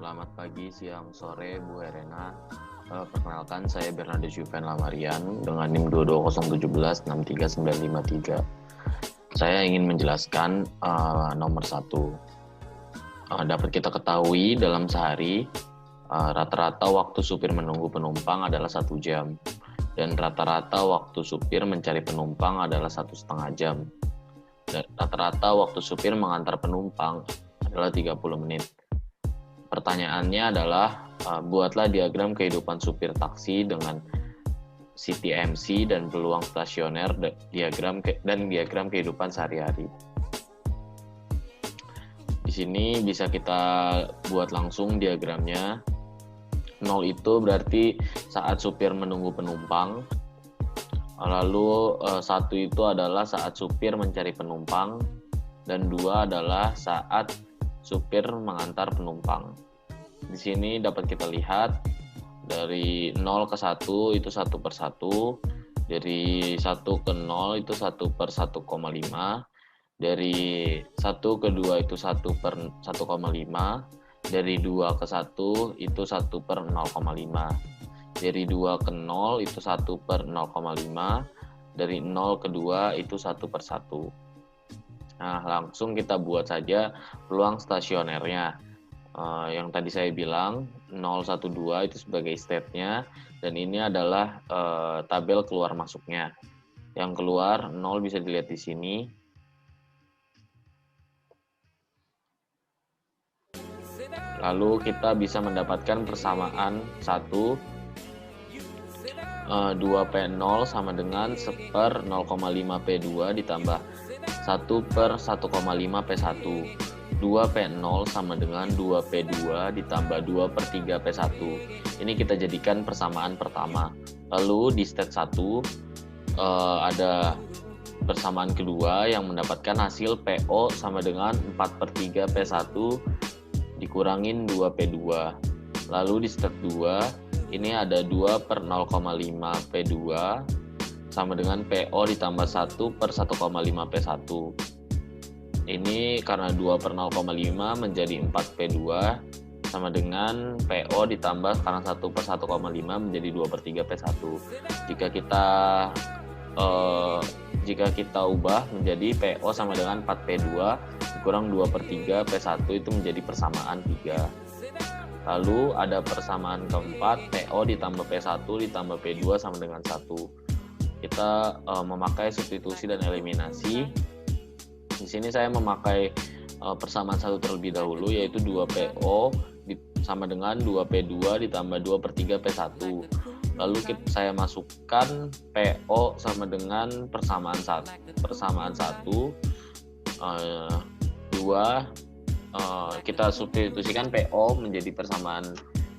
Selamat pagi, siang, sore, Bu Herena. Perkenalkan, saya Bernardo Juven Lamarian dengan NIM 22017639553. Saya ingin menjelaskan nomor 1. Dapat kita ketahui dalam sehari, rata-rata waktu supir menunggu penumpang adalah 1 jam. Dan rata-rata waktu supir mencari penumpang adalah 1,5 jam. Dan rata-rata waktu supir mengantar penumpang adalah 30 menit. Pertanyaannya adalah, buatlah diagram kehidupan supir taksi dengan CTMC dan peluang stasioner dan diagram kehidupan sehari-hari. Di sini bisa kita buat langsung diagramnya. 0 itu berarti saat supir menunggu penumpang. Lalu 1 itu adalah saat supir mencari penumpang. Dan 2 adalah saat supir mengantar penumpang. Di sini dapat kita lihat dari 0 ke 1 itu 1/1, dari 1 ke 0 itu 1/1,5, dari 1 ke 2 itu 1/1,5, dari 2 ke 1 itu 1/0,5, dari 2 ke 0 itu 1/0,5, dari 0 ke 2 itu 1/1. Nah, langsung kita buat saja peluang stasionernya. Yang tadi saya bilang 0, 1, 2 itu sebagai state-nya, dan ini adalah tabel keluar masuknya. Yang keluar 0 bisa dilihat di sini. Lalu kita bisa mendapatkan persamaan 1, 2P0 sama dengan 1/0,5P2 ditambah 1/1,5P1. 2P0 sama dengan 2P2 ditambah 2/3P1. Ini kita jadikan persamaan pertama. Lalu di state 1 ada persamaan kedua yang mendapatkan hasil PO sama dengan 4/3P1 dikurangin 2P2. Lalu di step 2 ini ada 2/0,5P2 sama dengan PO ditambah 1/1,5P1. Ini karena 2/0,5 menjadi 4P2 sama dengan PO ditambah karena 1/1,5 menjadi 2/3P1. Jika kita ubah menjadi PO sama dengan 4P2 dikurang 2/3P1 itu menjadi persamaan 3. Lalu ada persamaan keempat, PO ditambah P1 ditambah P2 sama dengan 1. Kita memakai substitusi dan eliminasi. Di sini saya memakai persamaan 1 terlebih dahulu, yaitu 2PO sama dengan 2P2 ditambah 2/3P1. Lalu saya masukkan PO sama dengan persamaan 1, 2, kita substitusikan PO menjadi persamaan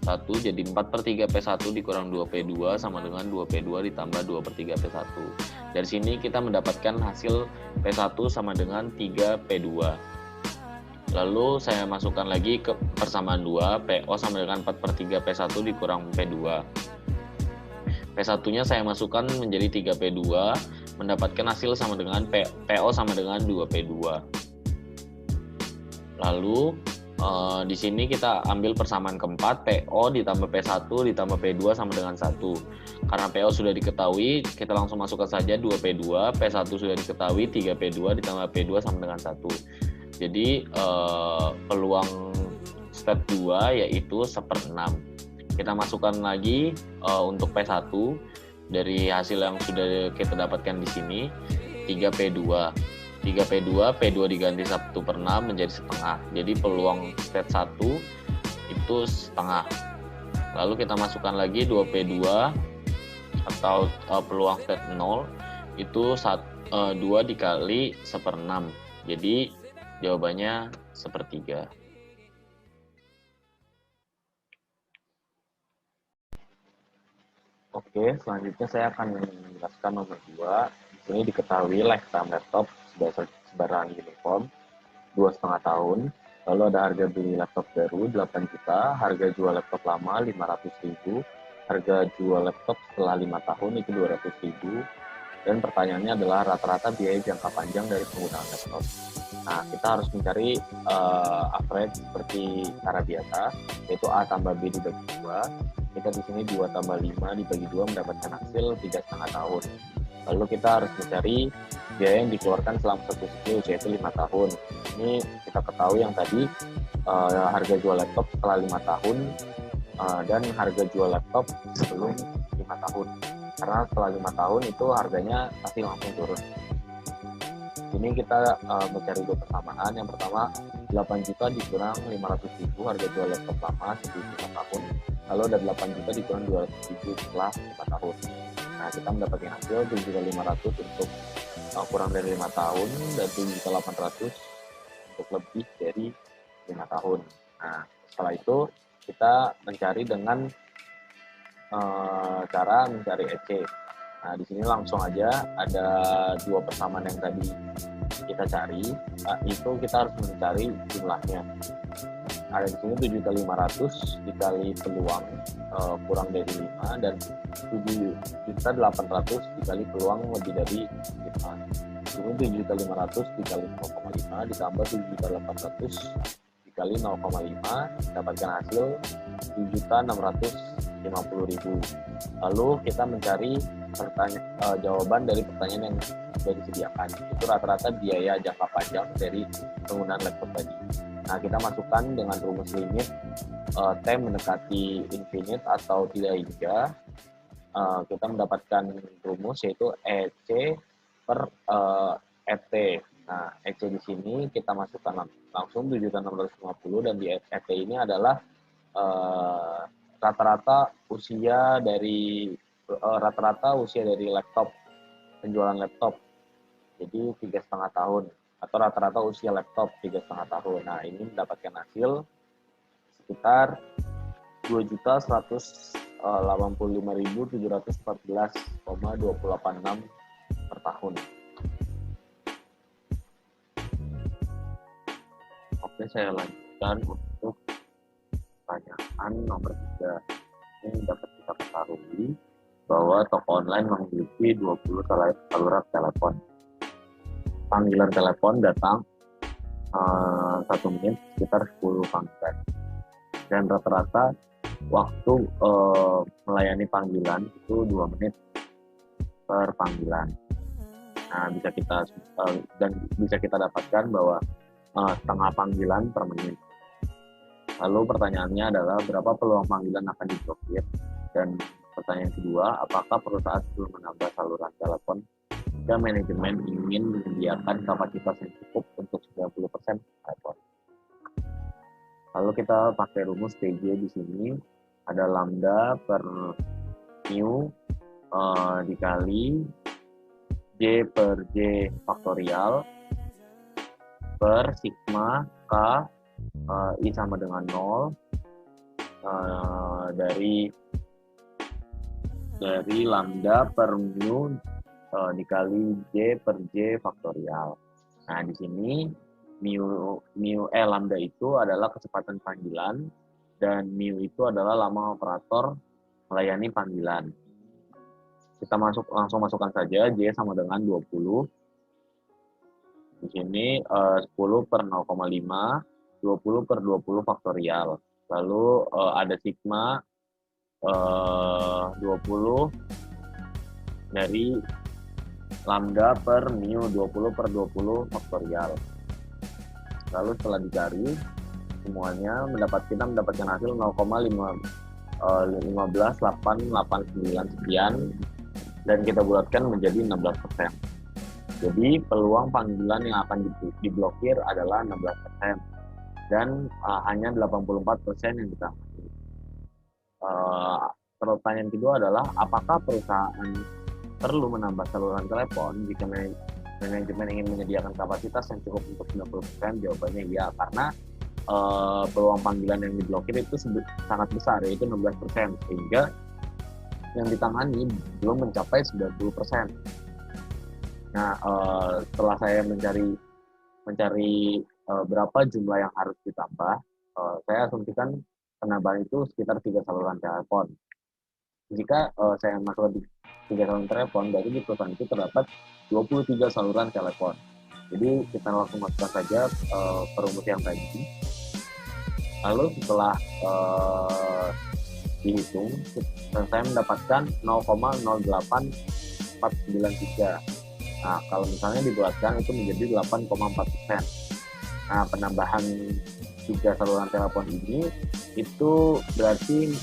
1, jadi 4/3P1 dikurang 2P2 sama dengan 2P2 ditambah 2/3P1. Dari sini kita mendapatkan hasil P1 sama dengan 3P2. Lalu saya masukkan lagi ke persamaan 2, PO sama dengan 4/3P1 dikurang P2. P1-nya saya masukkan menjadi 3P2, mendapatkan hasil sama dengan PO sama dengan 2P2. Lalu di sini kita ambil persamaan keempat, PO ditambah P1 ditambah P2 sama dengan 1. Karena PO sudah diketahui, kita langsung masukkan saja 2P2, P1 sudah diketahui, 3P2 ditambah P2 sama dengan 1. Jadi peluang step 2 yaitu 1/6. Kita masukkan lagi untuk P1 dari hasil yang sudah kita dapatkan di sini, 3P2. 3P2, P2 diganti 1/6 menjadi setengah. Jadi peluang state 1 itu setengah. Lalu kita masukkan lagi 2P2 atau peluang state 0 itu 2 dikali 1/6. Jadi jawabannya 1/3. Oke, selanjutnya saya akan menjelaskan nomor 2. Di sini diketahui lifetime laptop sebaran uniform 2,5 tahun. Lalu ada harga beli laptop baru 8 juta, harga jual laptop lama 500.000, harga jual laptop setelah 5 tahun itu 200.000, Dan pertanyaannya adalah rata-rata biaya jangka panjang dari penggunaan laptop. Nah, kita harus mencari average seperti cara biasa, yaitu A tambah B dibagi 2. Kita di sini 2 tambah 5 dibagi 2 mendapatkan hasil 3,5 tahun. Lalu kita harus mencari biaya yang dikeluarkan selama satu siklus, yaitu 5 tahun. Ini kita ketahui yang tadi harga jual laptop setelah 5 tahun dan harga jual laptop sebelum 5 tahun. Karena setelah 5 tahun itu harganya pasti langsung turun. Ini kita mencari dua persamaan. Yang pertama, 8 juta dikurang 500.000 harga jual laptop lama sebelum 5 tahun. Lalu ada 8 juta dikurang 200.000 setelah 5 tahun. Nah, kita mendapatkan hasil 7.500 untuk kurang dari 5 tahun dan 7.800 untuk lebih dari 5 tahun. Nah, setelah itu kita mencari dengan cara mencari EC. Nah, di sini langsung aja ada dua persamaan yang tadi kita cari, itu kita harus mencari jumlahnya. Ada di sini 7.500 dikali peluang kurang dari 5 dan 7.800 dikali peluang lebih dari 5. Ini 7.500 dikali 0,5 ditambah 7.800 dikali 0,5 dapatkan hasil 7.650.000. Lalu kita mencari jawaban dari pertanyaan yang sudah disediakan. Itu rata-rata biaya jangka panjang dari penggunaan laptop tadi. Nah, kita masukkan dengan rumus limit T mendekati infinite atau tidak hingga. Kita mendapatkan rumus yaitu EC per ET. Nah, EC di sini kita masukkan langsung 7.650 dan di ET ini adalah rata-rata usia dari laptop, penjualan laptop. Jadi 3,5 tahun atau rata-rata usia laptop 3,5 tahun. Nah, ini mendapatkan hasil sekitar 2.185.714,286 per tahun. Oke, saya lanjutkan untuk pertanyaan nomor 3. Ini dapat kita ketahui bahwa toko online memiliki 20 saluran telepon. Panggilan telepon datang 1 menit sekitar 10 panggilan. Dan rata-rata waktu melayani panggilan itu 2 menit per panggilan. Nah, bisa kita dapatkan bahwa setengah panggilan per menit. Lalu pertanyaannya adalah berapa peluang panggilan akan diblokir? Dan pertanyaan kedua, apakah perusahaan perlu menambah saluran telepon jika manajemen ingin menyediakan kapasitas yang cukup untuk 90% telepon? Lalu kita pakai rumus TJ di sini, ada lambda per mu dikali J per J faktorial per sigma K I sama dengan 0 dari lambda per mu dikali J per J faktorial. Nah, di sini lambda itu adalah kecepatan panggilan dan mu itu adalah lama operator melayani panggilan. Kita langsung masukkan saja J sama dengan 20. Di sini 10 per 0,5, 20 per 20 faktorial. Lalu ada sigma 20 dari lambda per mu 20 per 20 faktorial. Lalu setelah dicari semuanya kita mendapatkan hasil 0,15889 sekian dan kita bulatkan menjadi 16%. Jadi peluang panggilan yang akan diblokir adalah 16% dan hanya 84% yang ditangani. Pertanyaan kedua adalah apakah perusahaan perlu menambah saluran telepon jika manajemen ingin menyediakan kapasitas yang cukup untuk 90%? Jawabannya iya, karena peluang panggilan yang diblokir itu sangat besar, yaitu 16%, sehingga yang ditangani belum mencapai 90%. Nah, setelah saya mencari berapa jumlah yang harus ditambah, saya asumsikan penambahan itu sekitar 3 saluran telepon. Jika saya masuk 3 saluran telepon, berarti di perusahaan itu terdapat 23 saluran telepon. Jadi kita langsung masukkan saja perumus yang tadi. Lalu setelah dihitung, saya mendapatkan 0,08493. Nah, kalau misalnya dibulatkan itu menjadi 8,4%. Nah, penambahan 3 saluran telepon ini itu berarti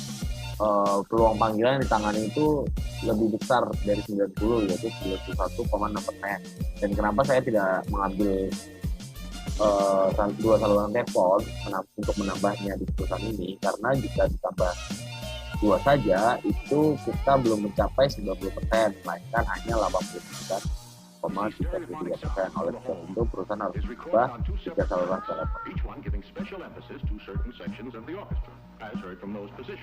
peluang panggilan yang ditangani itu lebih besar dari 90, yaitu 91,6%. Dan kenapa saya tidak mengambil 2 saluran telepon untuk menambahnya di perusahaan ini? Karena jika ditambah 2 saja, itu kita belum mencapai 90%, melainkan hanya 89,33%. Oleh sebab itu, perusahaan harus mengubah 3 saluran telepon.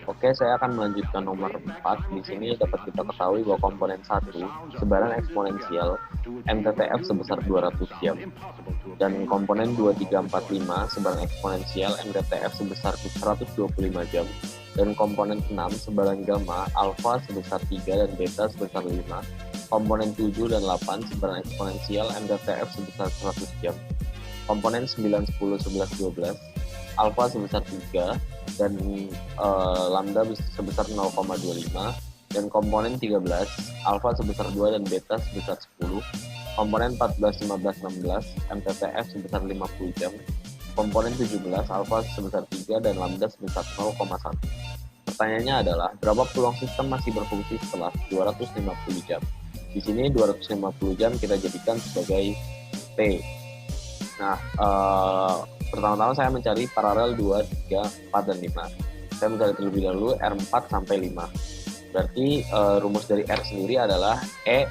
Oke, saya akan melanjutkan nomor 4. Di sini dapat kita ketahui bahwa komponen 1 sebaran eksponensial MTTF sebesar 200 jam, dan komponen 2, 3, 4, 5 sebaran eksponensial MTTF sebesar 125 jam, dan komponen 6 sebaran gamma alfa sebesar 3 dan beta sebesar 5, komponen 7 dan 8 sebaran eksponensial MTTF sebesar 100 jam, komponen 9, 10, 11, 12 alfa sebesar 3 dan lambda sebesar 0,25, dan komponen 13 alfa sebesar 2 dan beta sebesar 10, komponen 14, 15, 16 MTTF sebesar 50 jam, komponen 17 alfa sebesar 3 dan lambda sebesar 0,1. Pertanyaannya adalah berapa peluang sistem masih berfungsi setelah 250 jam? Di sini 250 jam kita jadikan sebagai T. Nah, pertama-tama saya mencari paralel 2, 3, 4, dan 5. Saya mencari terlebih dahulu R4 sampai 5. Berarti rumus dari R sendiri adalah E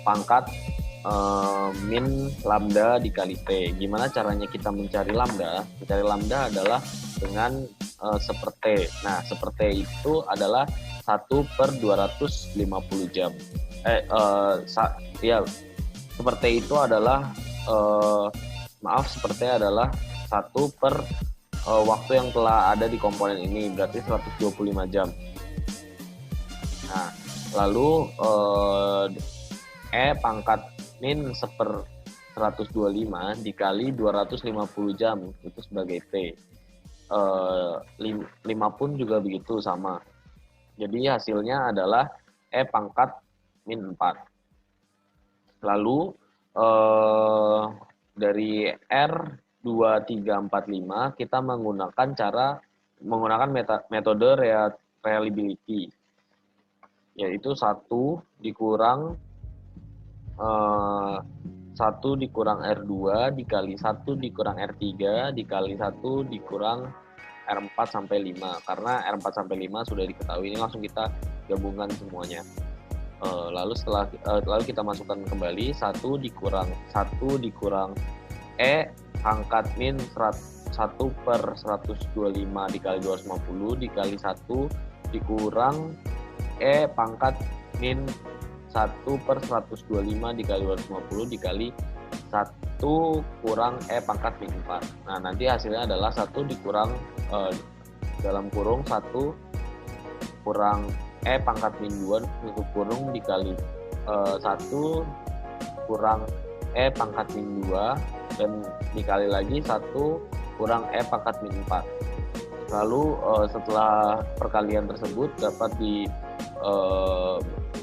pangkat min lambda dikali T. Gimana caranya kita mencari lambda? Mencari lambda adalah dengan seperti. Nah, seperti itu adalah 1/250 jam. Seperti itu adalah seperti adalah 1 per waktu yang telah ada di komponen ini, berarti 125 jam. Nah, lalu E pangkat min 1/125 dikali 250 jam, itu sebagai T. 5 pun juga begitu, sama. Jadi hasilnya adalah E pangkat min 4. Lalu dari R2, 3, 4, 5 kita menggunakan metode reliability, yaitu 1 dikurang R2 dikali 1 dikurang R3 dikali 1 dikurang R4 sampai 5. Karena R4 sampai 5 sudah diketahui, ini langsung kita gabungkan semuanya. Lalu kita masukkan kembali 1 dikurang E pangkat min 1/125 dikali 250 dikali 1 dikurang E pangkat min 1/125 dikali 250 dikali 1 kurang E pangkat min 4. Nah, nanti hasilnya adalah 1 dikurang dalam kurung 1 kurang E pangkat min 2 tutup kurung dikali 1 kurang E pangkat min 2 dan dikali lagi 1 kurang E pangkat min 4. Lalu setelah perkalian tersebut dapat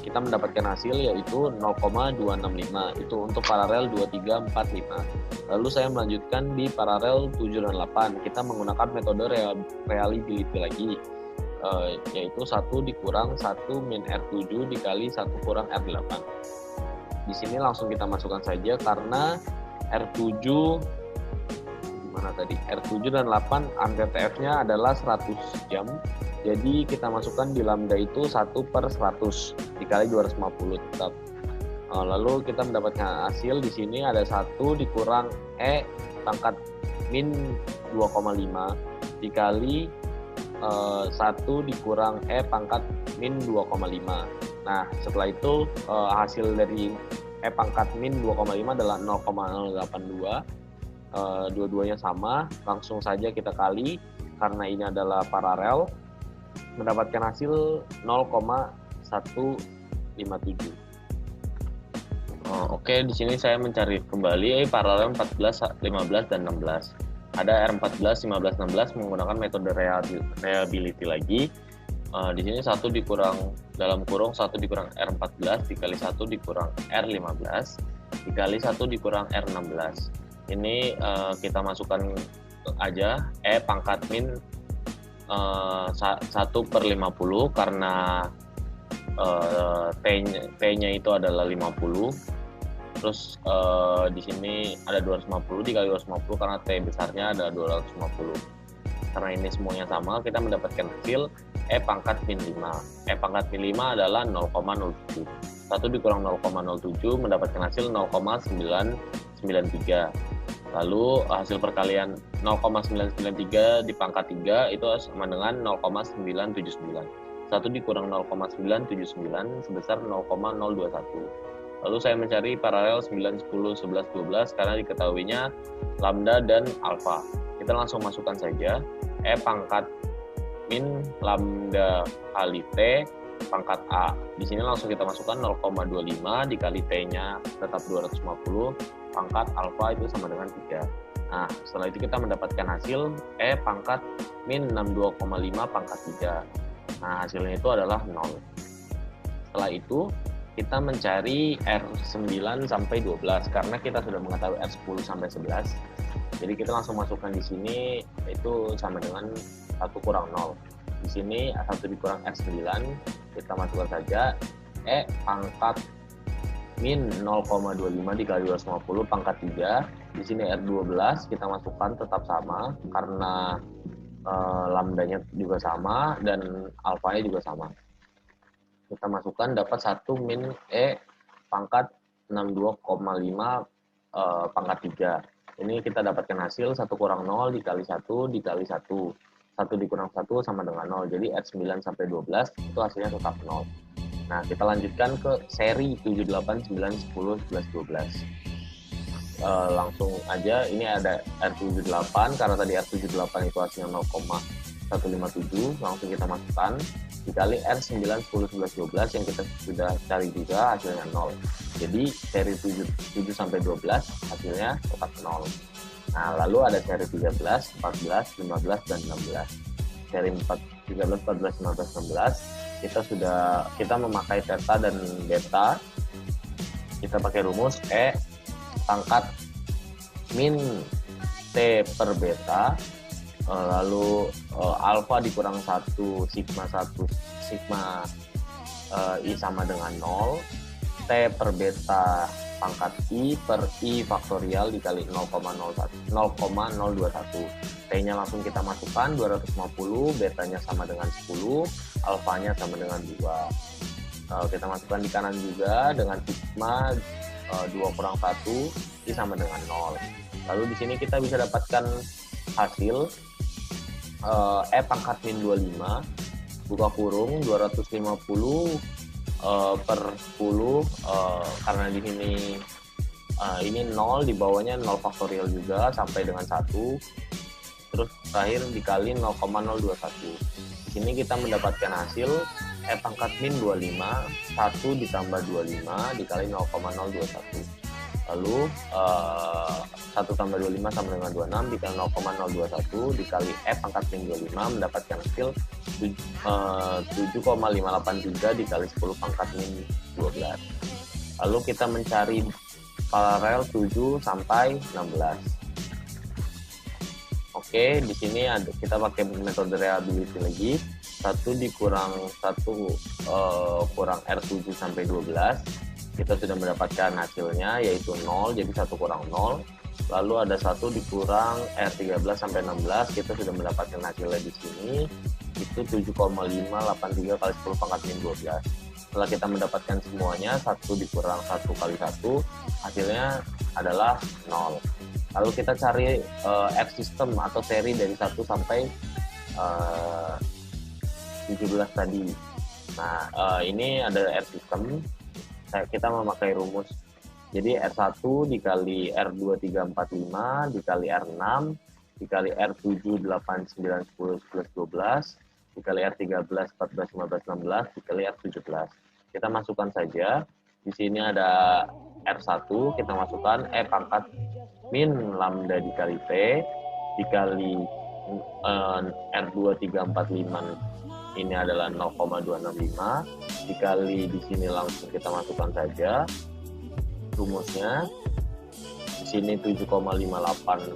kita mendapatkan hasil yaitu 0,265. Itu untuk paralel 2, 3, 4, 5. Lalu saya melanjutkan di paralel 7 dan 8. Kita menggunakan metode reliability lagi, yaitu 1 dikurang 1 min R7 dikali 1 kurang R8. Di sini langsung kita masukkan saja karena R7 dan 8 MTTF-nya adalah 100 jam. Jadi kita masukkan di lambda itu 1/100 dikali 250 tetap. Lalu kita mendapatkan hasil di sini ada 1 dikurang E pangkat min 2,5 dikali 1 dikurang E pangkat min 2,5. Nah, setelah itu hasil dari E pangkat min 2,5 adalah 0,082. Dua-duanya sama, langsung saja kita kali karena ini adalah paralel, mendapatkan hasil 0,1 57. Oke, di sini saya mencari kembali paralel 14, 15, dan 16. Ada R14, 15, 16 menggunakan metode reliability lagi. Di sini 1 dikurang dalam kurung 1 dikurang R14 dikali 1 dikurang R15 dikali 1 dikurang R16. Ini kita masukkan aja pangkat min 1/50 karena T-nya itu adalah 50. Terus di sini ada 250 dikali 250 karena T besarnya ada 250. Karena ini semuanya sama, kita mendapatkan hasil pangkat min 5. Pangkat min 5 adalah 0,07. 1 dikurang 0,07 mendapatkan hasil 0,993. Lalu hasil perkalian 0,993 dipangkat 3 itu sama dengan 0,979. 1 dikurang 0,979 sebesar 0,021. Lalu saya mencari paralel 9, 10, 11, 12 karena diketahuinya lambda dan alfa. Kita langsung masukkan saja pangkat min lambda kali T pangkat A. Di sini langsung kita masukkan 0,25 dikali T-nya tetap 250, pangkat alfa itu sama dengan 3. Nah, setelah itu kita mendapatkan hasil pangkat min 62,5 pangkat 3. Nah, hasilnya itu adalah 0. Setelah itu kita mencari R9 sampai 12 karena kita sudah mengetahui R10 sampai 11. Jadi kita langsung masukkan di sini itu sama dengan 1 kurang 0. Di sini 1 dikurang R9 kita masukkan saja pangkat min 0,25 dikali 250 pangkat 3. Di sini R12 kita masukkan tetap sama karena lambdanya juga sama dan alfanya juga sama. Kita masukkan dapat 1 min pangkat 62,5 pangkat 3. Ini kita dapatkan hasil 1 kurang 0 dikali 1 dikali 1. 1 dikurang 1 sama dengan 0. Jadi R9 sampai 12 itu hasilnya tetap 0. Nah, kita lanjutkan ke seri 7, 8, 9, 10, 11, 12. Langsung aja, ini ada R78 karena tadi R78 itu hasilnya 0,157. Langsung kita masukkan dikali R9, 10, 11, 12 yang kita sudah cari juga hasilnya 0. Jadi seri 7 sampai 12 hasilnya tetap 0. Nah, lalu ada seri 13, 14, 15, dan 16. Seri 13, 14, 15, 16 kita memakai theta dan beta. Kita pakai rumus pangkat min T per beta lalu alfa dikurang 1 sigma I sama dengan 0, T per beta pangkat I per I faktorial dikali 0,021. T-nya langsung kita masukkan 250, betanya sama dengan 10, alfanya sama dengan 2. Kita masukkan di kanan juga dengan sigma 2 kurang 1 I sama dengan 0. Lalu di sini kita bisa dapatkan hasil pangkat min 25 buka kurung 250 per 10 karena di sini ini 0 di bawahnya 0 faktorial juga sampai dengan 1, terus terakhir dikali 0,021. Di sini kita mendapatkan hasil pangkat min 25 1 ditambah 25 dikali 0,021. Lalu 1 tambah 25 sama dengan 26 dikali 0,021 dikali pangkat min 25 mendapatkan hasil 7,583 dikali 10 pangkat min 12. Lalu kita mencari paralel 7 sampai 16. Oke, di sini kita pakai metode reliability lagi. 1 dikurang 1 kurang R7 sampai 12. Kita sudah mendapatkan hasilnya yaitu 0, jadi 1 kurang 0. Lalu ada 1 dikurang R13 sampai 16, kita sudah mendapatkan hasilnya di sini itu 7,583 kali 10 pangkat min 12. Setelah kita mendapatkan semuanya 1 dikurang 1 kali 1 hasilnya adalah 0. Lalu kita cari R system atau seri dari 1 sampai 17 tadi. Nah, ini ada R system. Kita memakai rumus. Jadi R1 dikali R2, 3, 4, 5 dikali R6 dikali R7, 8, 9, 10, 11, 12 dikali R13, 14, 15, 16 dikali R17. Kita masukkan saja. Di sini ada R1, kita masukkan E pangkat min lambda dikali T dikali R2 345 ini adalah 0,265 dikali di sini langsung kita masukkan saja rumusnya. Di sini 7,58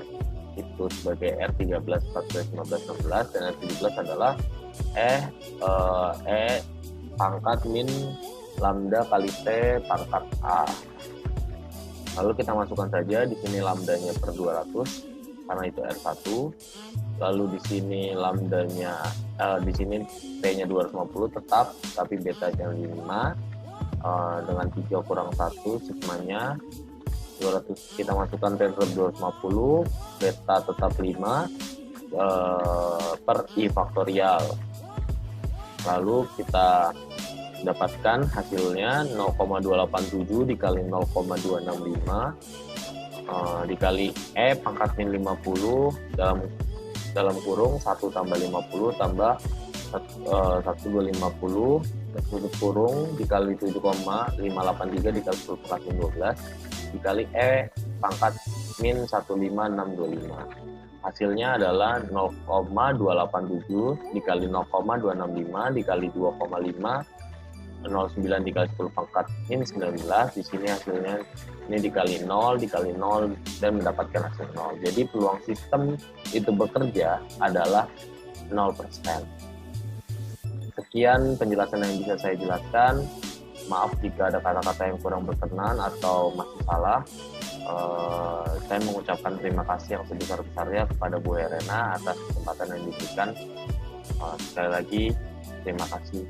itu sebagai R13, 14, 15, 16 dan R17 adalah E pangkat min lambda kali T pangkat A. Lalu kita masukkan saja di sini lambdanya per 200 karena itu R1. Lalu di sini lambdanya di sini T-nya 250 tetap tapi betanya 5 dengan 3 kurang 1 sigmanya 200 kita masukkan T per 250 beta tetap 5 per I faktorial. Lalu kita dapatkan hasilnya 0,287 dikali 0,265 dikali E pangkat min 50 dalam kurung 1 tambah 50 tambah 1,250 tutup kurung dikali 7,583 dikali 10 pangkat min 12 dikali E pangkat min 15625. Hasilnya adalah 0,287 dikali 0,265 dikali 2,5 09 dikali 10 pangkat min 19. Di sini hasilnya ini dikali 0 dikali 0 dan mendapatkan hasil 0. Jadi peluang sistem itu bekerja adalah 0%. Sekian penjelasan yang bisa saya jelaskan. Maaf jika ada kata-kata yang kurang berkenan atau masih salah. Saya mengucapkan terima kasih yang sebesar-besarnya kepada Bu Herena atas kesempatan yang diberikan. Sekali lagi terima kasih.